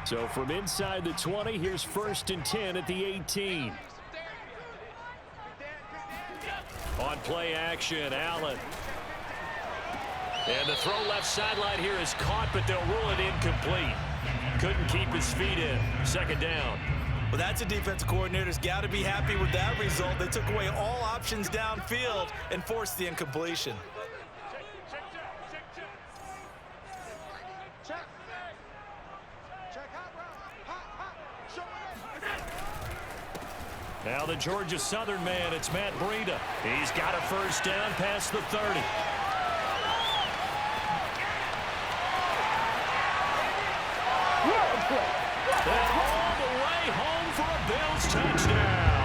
So from inside the 20, here's 1st and 10 at the 18. On play action, Allen. And the throw left sideline here is caught, but they'll rule it incomplete. Couldn't keep his feet in. 2nd down. Well, that's a defensive coordinator's got to be happy with that result. They took away all options downfield and forced the incompletion. Now the Georgia Southern man, it's Matt Breida. He's got a 1st down past the 30. And all the way home for a Bills touchdown.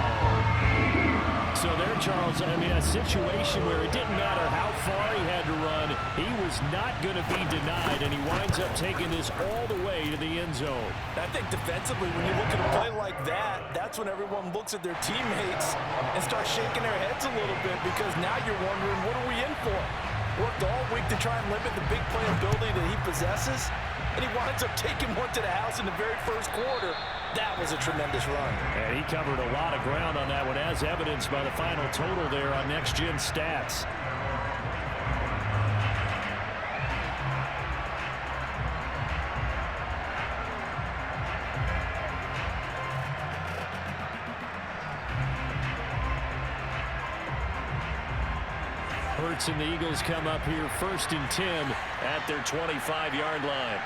So there, Charles, I mean, a situation where it didn't matter how far he had to run, he was not going to be denied, and he winds up taking this all the way to the end zone. I think defensively, when you look at a play like that, that's when everyone looks at their teammates and starts shaking their heads a little bit, because now you're wondering, what are we in for? Worked all week to try and limit the big play ability that he possesses, and he winds up taking one to the house in the very first quarter. That was a tremendous run. And he covered a lot of ground on that one, as evidenced by the final total there on Next Gen Stats. Hurts and the Eagles come up here 1st and 10 at their 25-yard line.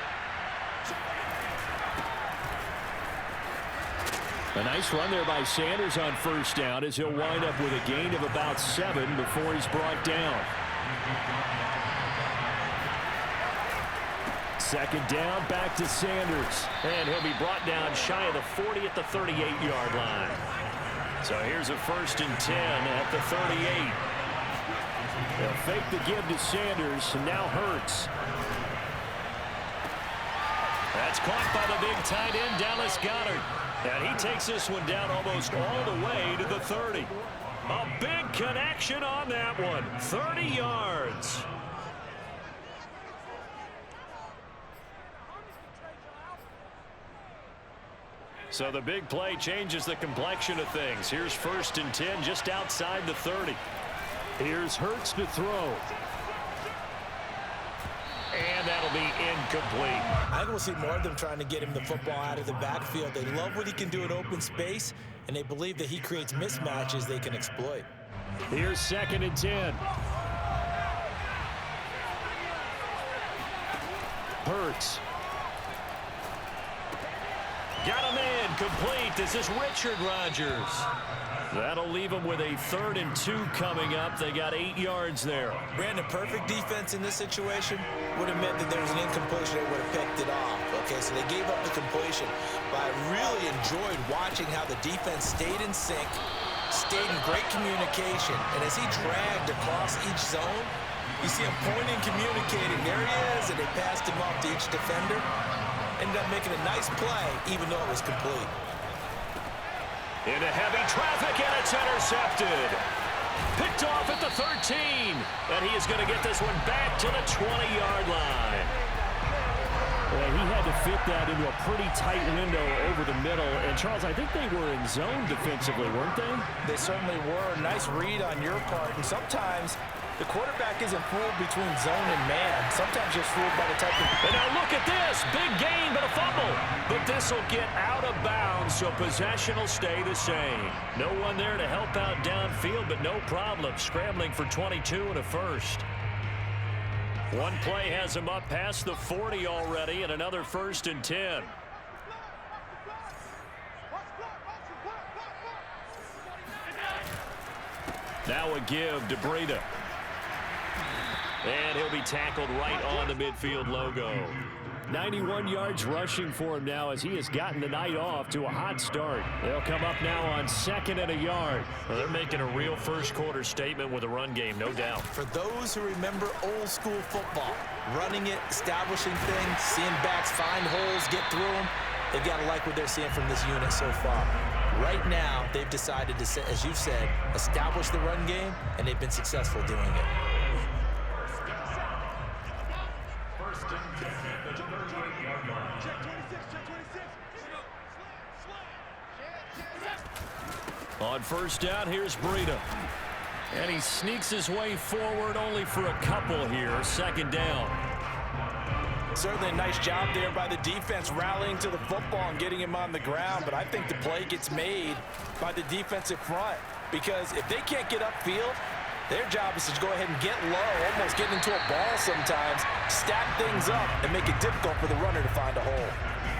A nice run there by Sanders on 1st down, as he'll wind up with a gain of about 7 before he's brought down. 2nd down, back to Sanders. And he'll be brought down shy of the 40 at the 38-yard line. So here's a 1st and 10 at the 38. They'll fake the give to Sanders, and now Hurts. That's caught by the big tight end, Dallas Goedert. And he takes this one down almost all the way to the 30. A big connection on that one. 30 yards. So the big play changes the complexion of things. Here's 1st and 10 just outside the 30. Here's Hurts to throw. And that'll be incomplete. I think we'll see more of them trying to get him the football out of the backfield. They love what he can do in open space, and they believe that he creates mismatches they can exploit. Here's 2nd and 10. Hurts. Got him in. Complete. This is Richard Rodgers. That'll leave them with a 3rd and 2 coming up. They got 8 yards there. Brandon, perfect defense in this situation would have meant that there was an incompletion. They would have picked it off. Okay, so they gave up the completion. But I really enjoyed watching how the defense stayed in sync, stayed in great communication. And as he dragged across each zone, you see him pointing, communicating. There he is, and they passed him off to each defender. Ended up making a nice play, even though it was complete. Into heavy traffic, and it's intercepted. Picked off at the 13. And he is going to get this one back to the 20-yard line. Well, he had to fit that into a pretty tight window over the middle. And, Charles, I think they were in zone defensively, weren't they? They certainly were. Nice read on your part. And sometimes the quarterback isn't fooled between zone and man. Sometimes you're fooled by the type of... And now look at this. Big gain, but a fumble. But this will get out of bounds, so possession will stay the same. No one there to help out downfield, but no problem. Scrambling for 22 and a 1st. One play has him up past the 40 already, and another 1st and 10. Now a give to Breida. And he'll be tackled right on the midfield logo. 91 yards rushing for him now, as he has gotten the night off to a hot start. They'll come up now on 2nd and a yard. Well, they're making a real first quarter statement with a run game, no doubt. For those who remember old school football, running it, establishing things, seeing backs find holes, get through them, they've got to like what they're seeing from this unit so far. Right now, they've decided to, as you said, establish the run game, and they've been successful doing it. 1st On first down, here's Breida. And he sneaks his way forward only for a couple here. Second down. Certainly a nice job there by the defense rallying to the football and getting him on the ground. But I think the play gets made by the defensive front. Because if they can't get upfield, their job is to go ahead and get low, almost get into a ball sometimes, stack things up, and make it difficult for the runner to find a hole.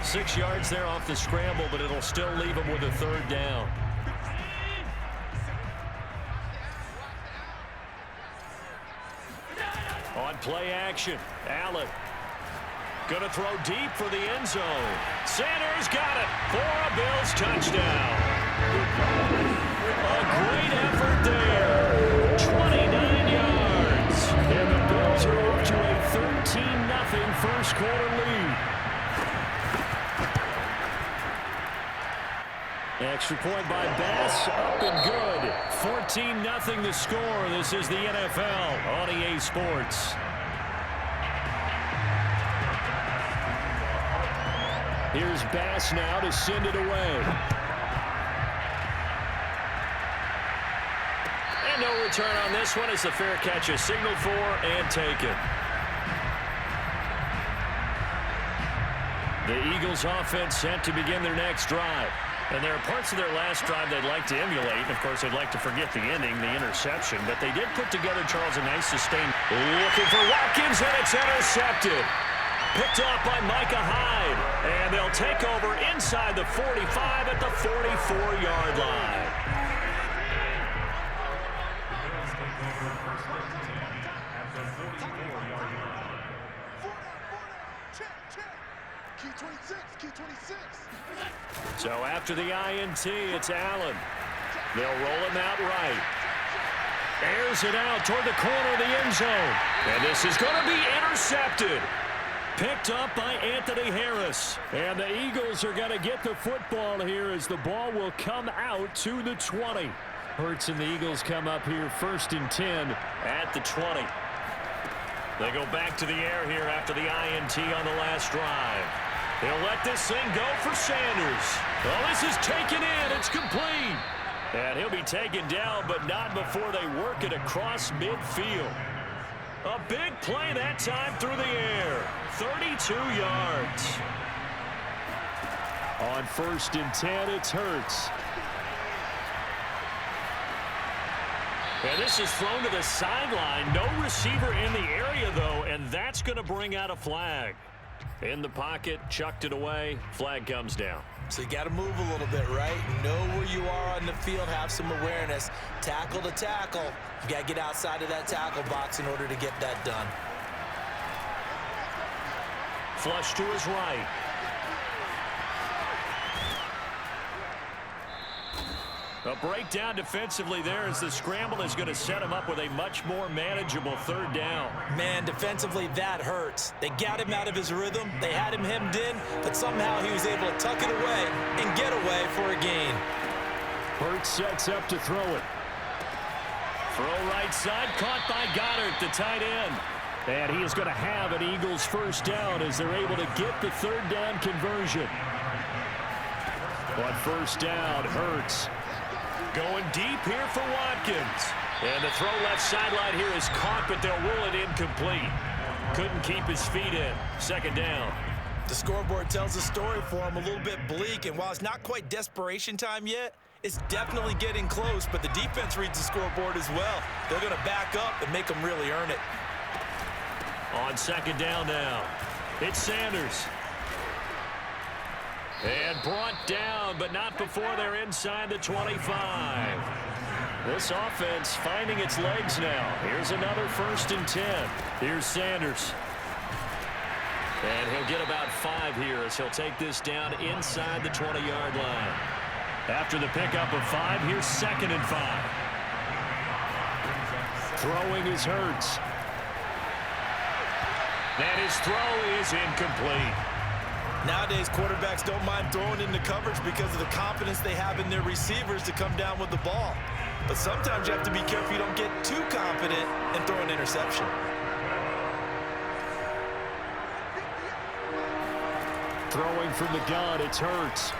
6 yards there off the scramble, but it'll still leave him with a third down. On play action, Allen. Going to throw deep for the end zone. Sanders got it for a Bills touchdown. A great effort there. 29 yards. And the Bills are off to a 13-0 first quarter lead. Extra point by Bass, up and good. 14-0 the score. This is the NFL on EA Sports. Here's Bass now to send it away. And no return on this one as the fair catch is signaled for and taken. The Eagles offense set to begin their next drive. And there are parts of their last drive they'd like to emulate. And, of course, they'd like to forget the ending, the interception. But they did put together, Charles, a nice sustained. Looking for Watkins, and it's intercepted. Picked off by Micah Hyde. And they'll take over inside the 45 at the 44-yard line. So after the INT, it's Allen. They'll roll him out right. Airs it out toward the corner of the end zone. And this is going to be intercepted. Picked up by Anthony Harris. And the Eagles are going to get the football here as the ball will come out to the 20. Hurts and the Eagles come up here 1st and 10 at the 20. They go back to the air here after the INT on the last drive. They'll let this thing go for Sanders. Well, this is taken in. It's complete. And he'll be taken down, but not before they work it across midfield. A big play that time through the air. 32 yards. On 1st and 10, it's Hurts. And this is thrown to the sideline. No receiver in the area, though, and that's going to bring out a flag. In the pocket, chucked it away, flag comes down. So you got to move a little bit, right? Know where you are on the field, have some awareness. Tackle to tackle. You got to get outside of that tackle box in order to get that done. Flush to his right. A breakdown defensively there as the scramble is going to set him up with a much more manageable third down. Man, defensively, that hurts. They got him out of his rhythm. They had him hemmed in, but somehow he was able to tuck it away and get away for a gain. Hurts sets up to throw it. Throw right side, caught by Goddard, the tight end. And he is going to have an Eagles first down as they're able to get the third down conversion. On first down, Hurts. Going deep here for Watkins. And the throw left sideline here is caught, but they'll rule it incomplete. Couldn't keep his feet in. Second down. The scoreboard tells the story for him, a little bit bleak. And while it's not quite desperation time yet, it's definitely getting close. But the defense reads the scoreboard as well. They're going to back up and make them really earn it. On second down now, it's Sanders. And brought down, but not before they're inside the 25. This offense finding its legs now. Here's another 1st and 10. Here's Sanders. And he'll get about 5 here as he'll take this down inside the 20-yard line. After the pickup of 5, here's 2nd and 5. Throwing is Hurts. And his throw is incomplete. Nowadays, quarterbacks don't mind throwing into coverage because of the confidence they have in their receivers to come down with the ball. But sometimes you have to be careful you don't get too confident and throw an interception. Throwing from the gun, it's Hurts.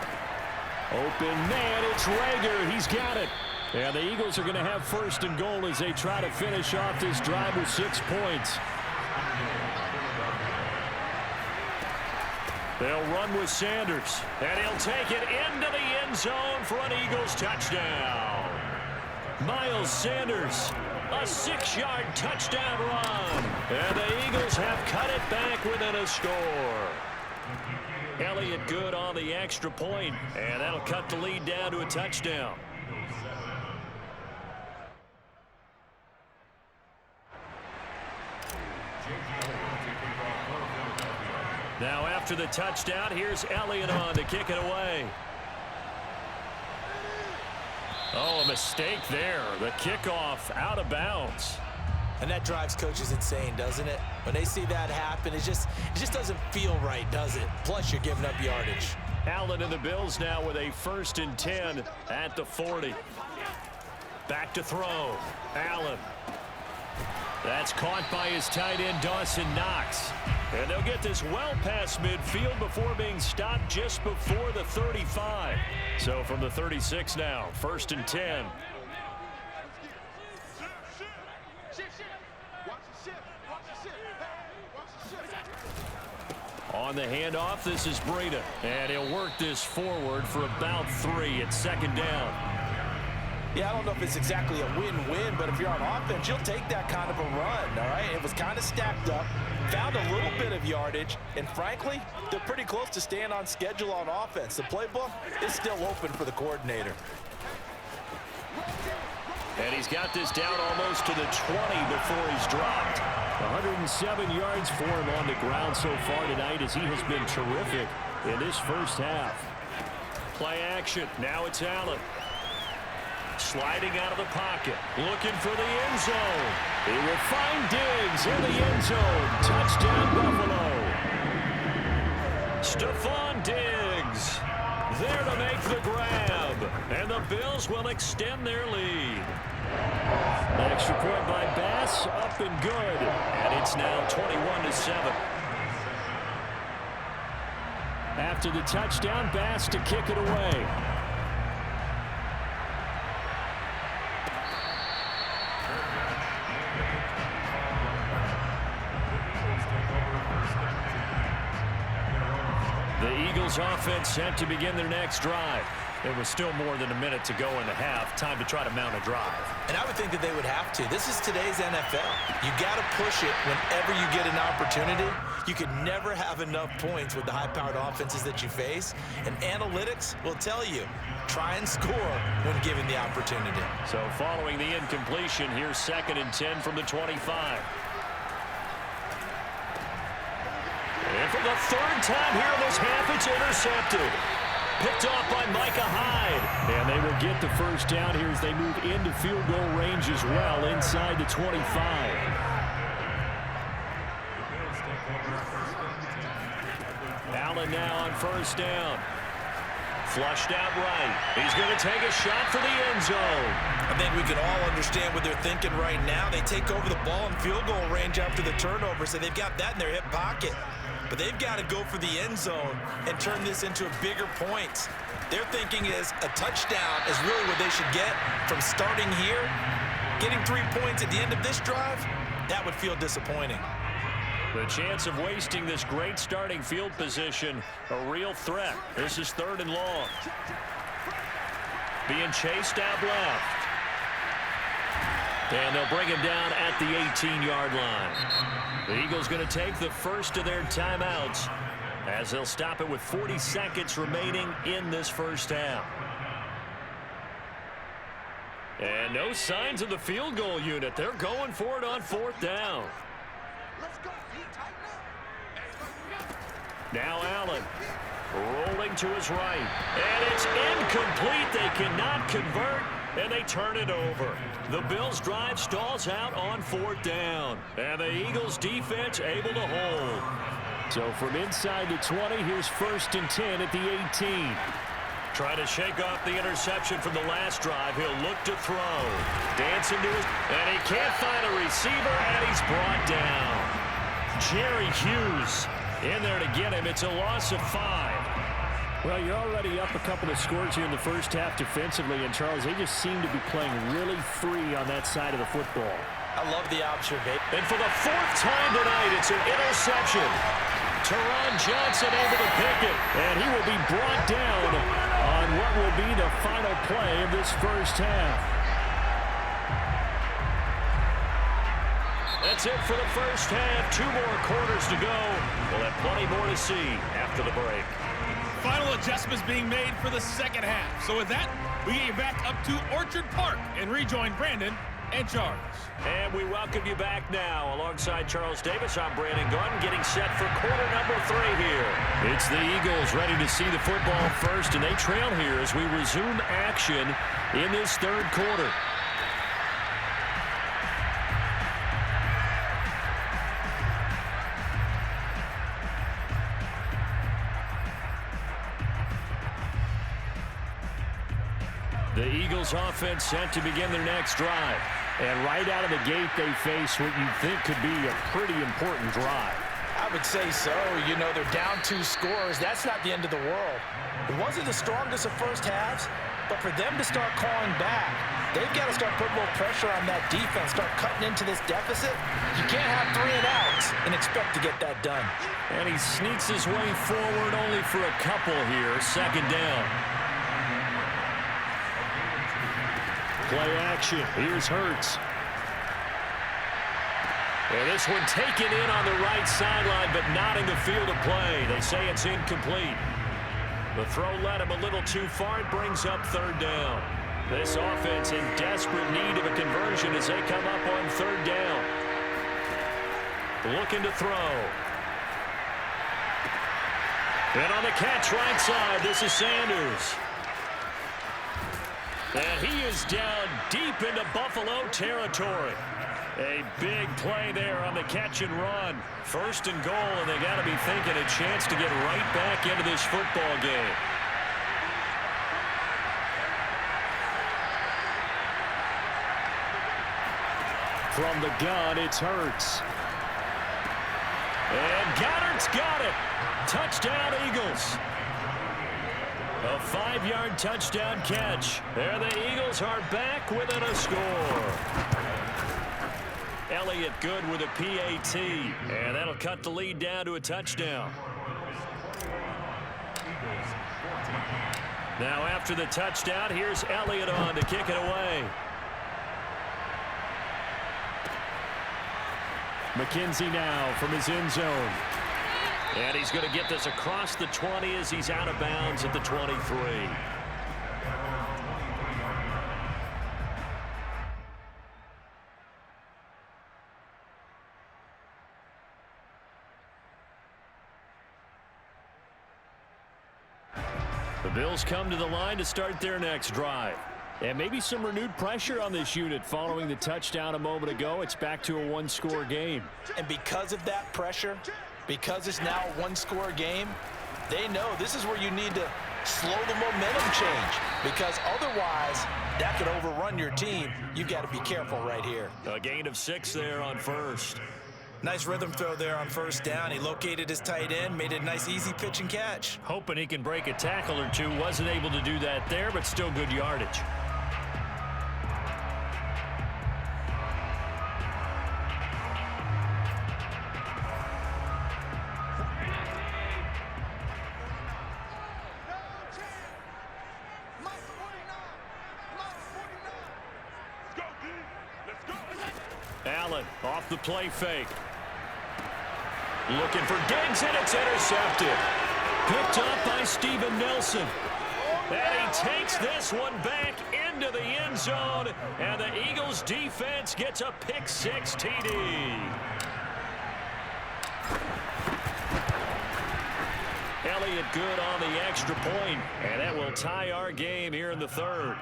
Open man, it's Rager. He's got it. And the Eagles are going to have first and goal as they try to finish off this drive with 6 points. They'll run with Sanders, and he'll take it into the end zone for an Eagles touchdown. Miles Sanders, a 6-yard touchdown run. And the Eagles have cut it back within a score. Elliott good on the extra point, and that'll cut the lead down to a touchdown. Now after the touchdown, here's Elliott on to kick it away. Oh, a mistake there. The kickoff out of bounds. And that drives coaches insane, doesn't it? When they see that happen, it just doesn't feel right, does it? Plus, you're giving up yardage. Allen and the Bills now with a 1st and 10 at the 40. Back to throw. Allen. That's caught by his tight end, Dawson Knox. And they'll get this well past midfield before being stopped just before the 35. So from the 36 now, 1st and 10. On the handoff, this is Breida. And he'll work this forward for about 3 at 2nd down. Yeah, I don't know if it's exactly a win-win, but if you're on offense, you'll take that kind of a run, all right? It was kind of stacked up, found a little bit of yardage, and frankly, they're pretty close to staying on schedule on offense. The playbook is still open for the coordinator. And he's got this down almost to the 20 before he's dropped. 107 yards for him on the ground so far tonight as he has been terrific in this first half. Play action. Now it's Allen. Sliding out of the pocket. Looking for the end zone. He will find Diggs in the end zone. Touchdown, Buffalo. Stephon Diggs there to make the grab. And the Bills will extend their lead. An extra point by Bass, up and good. And it's now 21-7. After the touchdown, Bass to kick it away. The Eagles offense set to begin their next drive. There was still more than a minute to go in the half. Time to try to mount a drive. And I would think that they would have to. This is today's NFL. You got to push it whenever you get an opportunity. You can never have enough points with the high-powered offenses that you face. And analytics will tell you, try and score when given the opportunity. So following the incompletion, here's 2nd and 10 from the 25. And for the 3rd time here in this half, it's intercepted. Picked off by Micah Hyde. And they will get the first down here as they move into field goal range as well inside the 25. Allen now on 1st down. Flushed out right. He's going to take a shot for the end zone. I think we can all understand what they're thinking right now. They take over the ball in field goal range after the turnover, so they've got that in their hip pocket. But they've got to go for the end zone and turn this into a bigger point. Their thinking is a touchdown is really what they should get from starting here. Getting 3 points at the end of this drive, that would feel disappointing. The chance of wasting this great starting field position, a real threat. This is 3rd and long. Being chased out left. And they'll bring him down at the 18-yard line. The Eagles going to take the first of their timeouts as they'll stop it with 40 seconds remaining in this first half. And no signs of the field goal unit. They're going for it on 4th down. Now Allen rolling to his right. And it's incomplete. They cannot convert. And they turn it over. The Bills' drive stalls out on 4th down. And the Eagles' defense able to hold. So from inside the 20, here's 1st and 10 at the 18. Trying to shake off the interception from the last drive. He'll look to throw. Dancing to his... And he can't find a receiver, and he's brought down. Jerry Hughes In there to get him. It's a loss of 5. Well, you're already up a couple of scores here in the first half defensively, and Charles, they just seem to be playing really free on that side of the football. I love the observation. And for the 4th time tonight, it's an interception. Teron Johnson able to pick it, and he will be brought down on what will be the final play of this first half. That's it for the first half. 2 more quarters to go. We'll have plenty more to see after the break. Final adjustments being made for the second half. So with that, we get you back up to Orchard Park and rejoin Brandon and Charles. And we welcome you back now. Alongside Charles Davis, I'm Brandon Gunn, getting set for quarter number 3 here. It's the Eagles ready to see the football first, and they trail here as we resume action in this 3rd quarter. The Eagles offense set to begin their next drive. And right out of the gate, they face what you think could be a pretty important drive. I would say so. You know, they're down 2 scores. That's not the end of the world. It wasn't the strongest of first halves, but for them to start calling back, they've got to start putting a little pressure on that defense, start cutting into this deficit. You can't have 3 and outs and expect to get that done. And he sneaks his way forward only for a couple here. 2nd down. Play action. Here's Hurts. And this one taken in on the right sideline, but not in the field of play. They say it's incomplete. The throw led him a little too far. It brings up 3rd down. This offense in desperate need of a conversion as they come up on 3rd down. Looking to throw. And on the catch right side, this is Sanders. And he is down deep into Buffalo territory. A big play there on the catch and run. 1st and goal, and they got to be thinking a chance to get right back into this football game. From the gun, it's Hurts. And Goddard's got it. Touchdown, Eagles. A 5-yard touchdown catch. There the Eagles are back within a score. Elliott good with a PAT. And that'll cut the lead down to a touchdown. Now after the touchdown, here's Elliott on to kick it away. McKenzie now from his end zone. And he's going to get this across the 20 as he's out of bounds at the 23. The Bills come to the line to start their next drive. And maybe some renewed pressure on this unit following the touchdown a moment ago. It's back to a 1-score game. And because of that pressure, because it's now a 1-score game, they know this is where you need to slow the momentum change, because otherwise that could overrun your team. You've got to be careful right here. A gain of 6 there on 1st. Nice rhythm throw there on 1st down. He located his tight end, made it a nice easy pitch and catch. Hoping he can break a tackle or two. Wasn't able to do that there, but still good yardage. Allen off the play fake. Looking for Diggs, and it's intercepted. Picked up by Steven Nelson. And he takes this one back into the end zone. And the Eagles defense gets a pick-6 TD. Elliott good on the extra point. And that will tie our game here in the 3rd.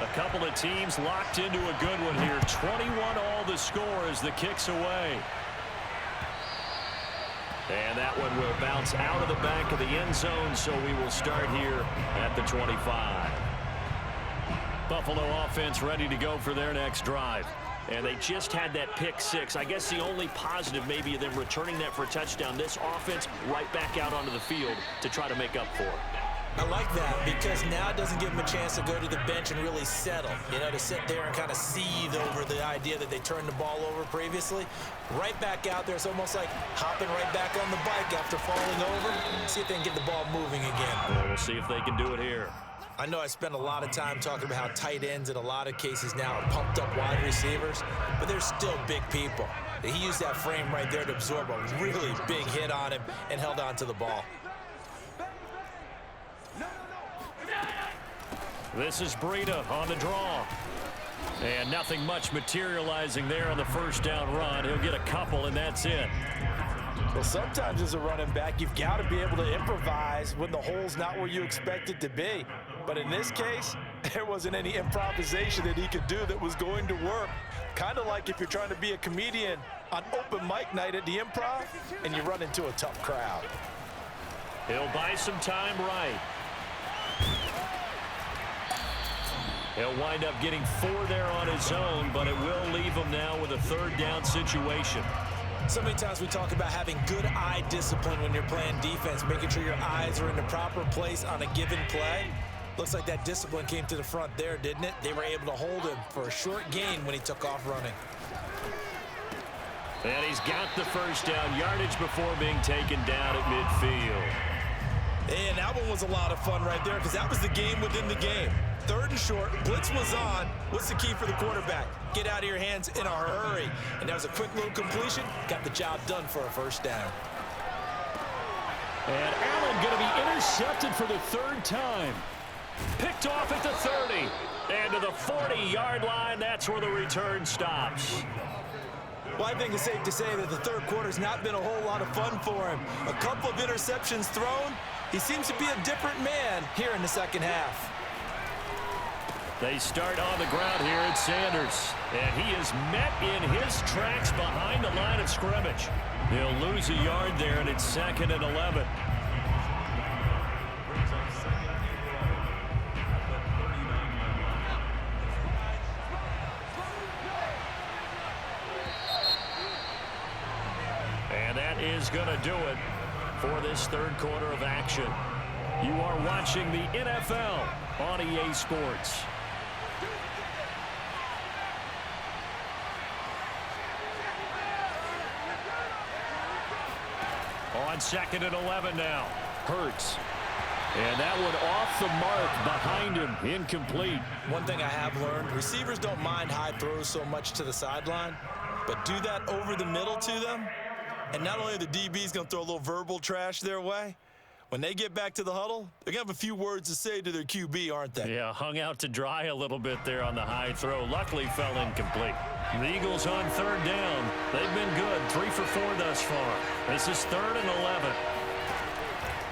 A couple of teams locked into a good one here. 21 all the score as the kick's away. And that one will bounce out of the back of the end zone, so we will start here at the 25. Buffalo offense ready to go for their next drive. And they just had that pick six. I guess the only positive maybe of them returning that for a touchdown. This offense right back out onto the field to try to make up for it. I like that because now it doesn't give them a chance to go to the bench and really settle. You know, to sit there and kind of seethe over the idea that they turned the ball over previously. Right back out there. It's almost like hopping right back on the bike after falling over. See if they can get the ball moving again. Well, we'll see if they can do it here. I know I spent a lot of time talking about how tight ends in a lot of cases now are pumped up wide receivers, but they're still big people. He used that frame right there to absorb a really big hit on him and held on to the ball. This is Breida on the draw. And nothing much materializing there on the first down run. He'll get a couple, and that's it. Well, sometimes as a running back, you've got to be able to improvise when the hole's not where you expect it to be. But in this case, there wasn't any improvisation that he could do that was going to work. Kind of like if you're trying to be a comedian on open mic night at the Improv and you run into a tough crowd. He'll buy some time right. He'll wind up getting 4 there on his own, but it will leave him now with a third down situation. So many times we talk about having good eye discipline when you're playing defense, making sure your eyes are in the proper place on a given play. Looks like that discipline came to the front there, didn't it? They were able to hold him for a short gain when he took off running. And he's got the first down yardage before being taken down at midfield. And that one was a lot of fun right there because that was the game within the game. 3rd and short, blitz was on. What's the key for the quarterback? Get out of your hands in a hurry. And that was a quick little completion. Got the job done for a first down. And Allen going to be intercepted for the 3rd time. Picked off at the 30. And to the 40-yard line, that's where the return stops. Well, I think it's safe to say that the third quarter's not been a whole lot of fun for him. A couple of interceptions thrown. He seems to be a different man here in the second half. They start on the ground here at Sanders. And he is met in his tracks behind the line of scrimmage. He'll lose a yard there, and it's 2nd and 11. And that is going to do it for this third quarter of action. You are watching the NFL on EA Sports. On 2nd and 11 now. Hurts. And that one off the mark behind him. Incomplete. One thing I have learned, receivers don't mind high throws so much to the sideline, but do that over the middle to them, and not only are the DBs going to throw a little verbal trash their way, when they get back to the huddle, they're going to have a few words to say to their QB, aren't they? Yeah, hung out to dry a little bit there on the high throw. Luckily fell incomplete. The Eagles on 3rd down. They've been good, 3 for 4 thus far. This is 3rd and 11.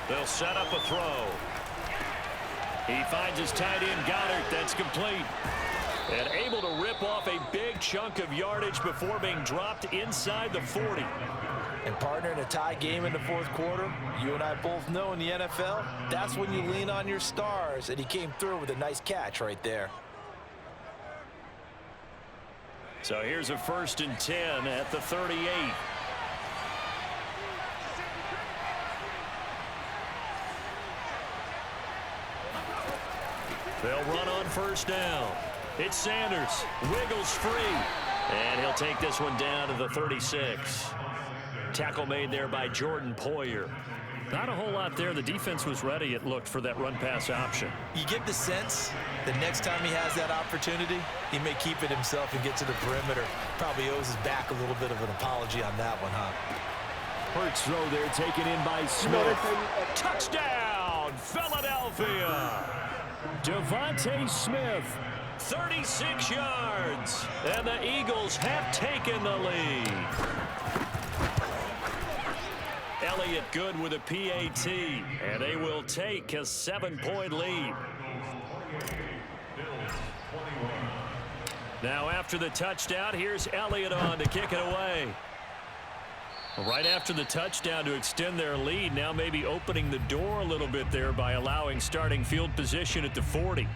They'll set up a throw. He finds his tight end, Goddard. That's complete. And able to rip off a big chunk of yardage before being dropped inside the 40. And partner, in a tie game in the fourth quarter, you and I both know in the NFL, that's when you lean on your stars, and he came through with a nice catch right there. So here's a 1st and 10 at the 38. They'll run on 1st down. It's Sanders. Wiggles free. And he'll take this one down to the 36. Tackle made there by Jordan Poyer. Not a whole lot there. The defense was ready, it looked, for that run-pass option. You get the sense that next time he has that opportunity, he may keep it himself and get to the perimeter. Probably owes his back a little bit of an apology on that one, huh? Hurts throw there taken in by Smith. Touchdown, Philadelphia! Devontae Smith. 36 yards, and the Eagles have taken the lead. Elliott good with a PAT, and they will take a 7-point lead. Now after the touchdown, here's Elliott on to kick it away. Right after the touchdown to extend their lead, now maybe opening the door a little bit there by allowing starting field position at the 40.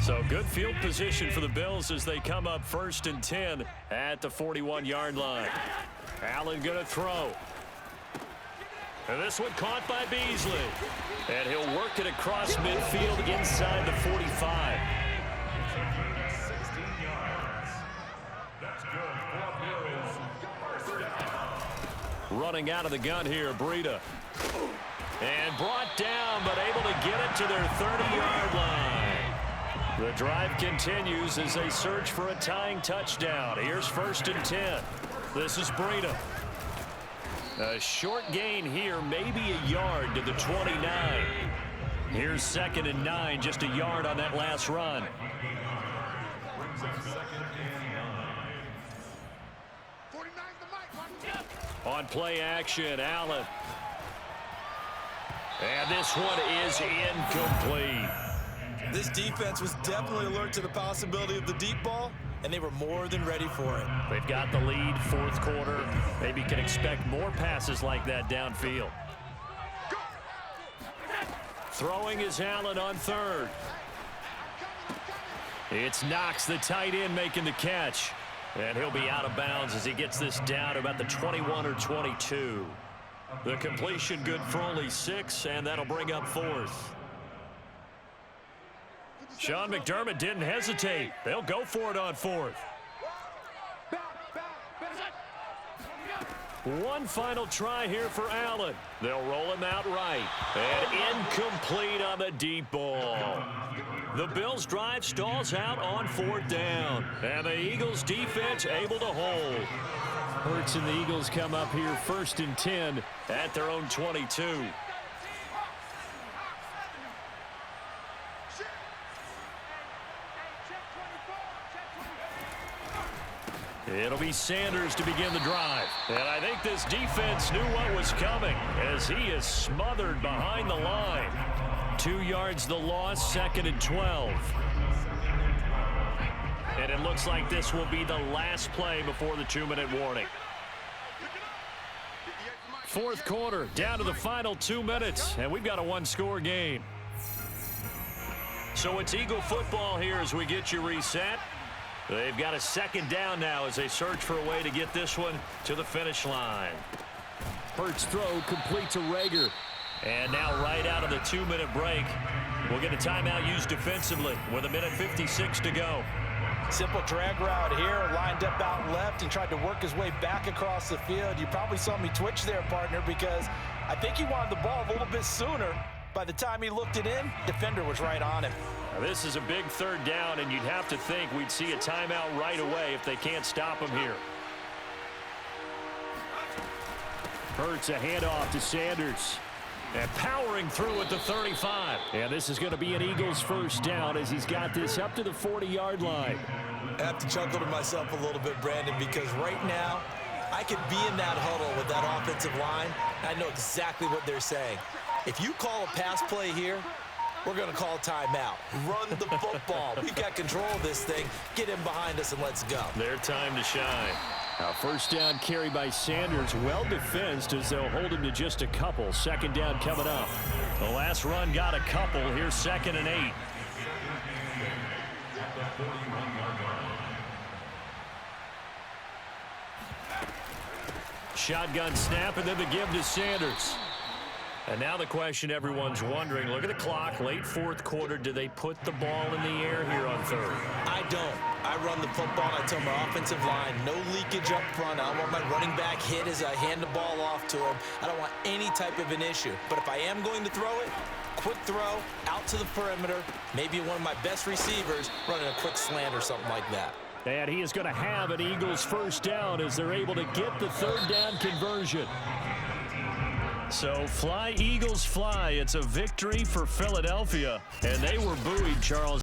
So good field position for the Bills as they come up 1st and 10 at the 41-yard line. Allen going to throw. And this one caught by Beasley. And he'll work it across midfield inside the 45. Running out of the gun here, Breida. And brought down, but able to get it to their 30-yard line. The drive continues as they search for a tying touchdown. Here's 1st and 10. This is Breida. A short gain here, maybe a yard to the 29. Here's 2nd and 9, just a yard on that last run. On play action, Allen. And this one is incomplete. This defense was definitely alert to the possibility of the deep ball, and they were more than ready for it. They've got the lead, 4th quarter. Maybe can expect more passes like that downfield. Throwing is Allen on 3rd. It's Knox, the tight end, making the catch. And he'll be out of bounds as he gets this down about the 21 or 22. The completion good for only 6, and that'll bring up 4th. Sean McDermott didn't hesitate. They'll go for it on 4th. One final try here for Allen. They'll roll him out right. And incomplete on the deep ball. The Bills' drive stalls out on 4th down. And the Eagles' defense able to hold. Hurts and the Eagles come up here 1st and 10 at their own 22. It'll be Sanders to begin the drive. And I think this defense knew what was coming as he is smothered behind the line. 2 yards the loss, 2nd and 12. And it looks like this will be the last play before the 2-minute warning. 4th quarter, down to the final 2 minutes, and we've got a 1-score game. So it's Eagle football here as we get you reset. They've got a 2nd down now as they search for a way to get this one to the finish line. Hurts throw complete to Reagor. And now right out of the 2-minute break, we'll get a timeout used defensively with 1:56 to go. Simple drag route here, lined up out left and tried to work his way back across the field. You probably saw me twitch there, partner, because I think he wanted the ball a little bit sooner. By the time he looked it in, defender was right on him. Now, this is a big 3rd down, and you'd have to think we'd see a timeout right away if they can't stop him here. Hurts a handoff to Sanders. And powering through at the 35. And this is going to be an Eagles 1st down as he's got this up to the 40-yard line. I have to chuckle to myself a little bit, Brandon, because right now I could be in that huddle with that offensive line, and I know exactly what they're saying. If you call a pass play here, we're going to call timeout. Run the football. We've got control of this thing. Get him behind us and let's go. Their time to shine. A 1st down carry by Sanders, well defensed as they'll hold him to just a couple. 2nd down coming up. The last run got a couple. Here's 2nd and 8. Shotgun snap and then the give to Sanders. And now the question everyone's wondering, look at the clock, late 4th quarter, do they put the ball in the air here on 3rd? I don't. I run the football. I tell my offensive line, no leakage up front. I don't want my running back hit as I hand the ball off to him. I don't want any type of an issue. But if I am going to throw it, quick throw, out to the perimeter, maybe one of my best receivers running a quick slant or something like that. And he is going to have an Eagles 1st down as they're able to get the 3rd down conversion. So fly, Eagles, fly. It's a victory for Philadelphia. And they were buoyed, Charles.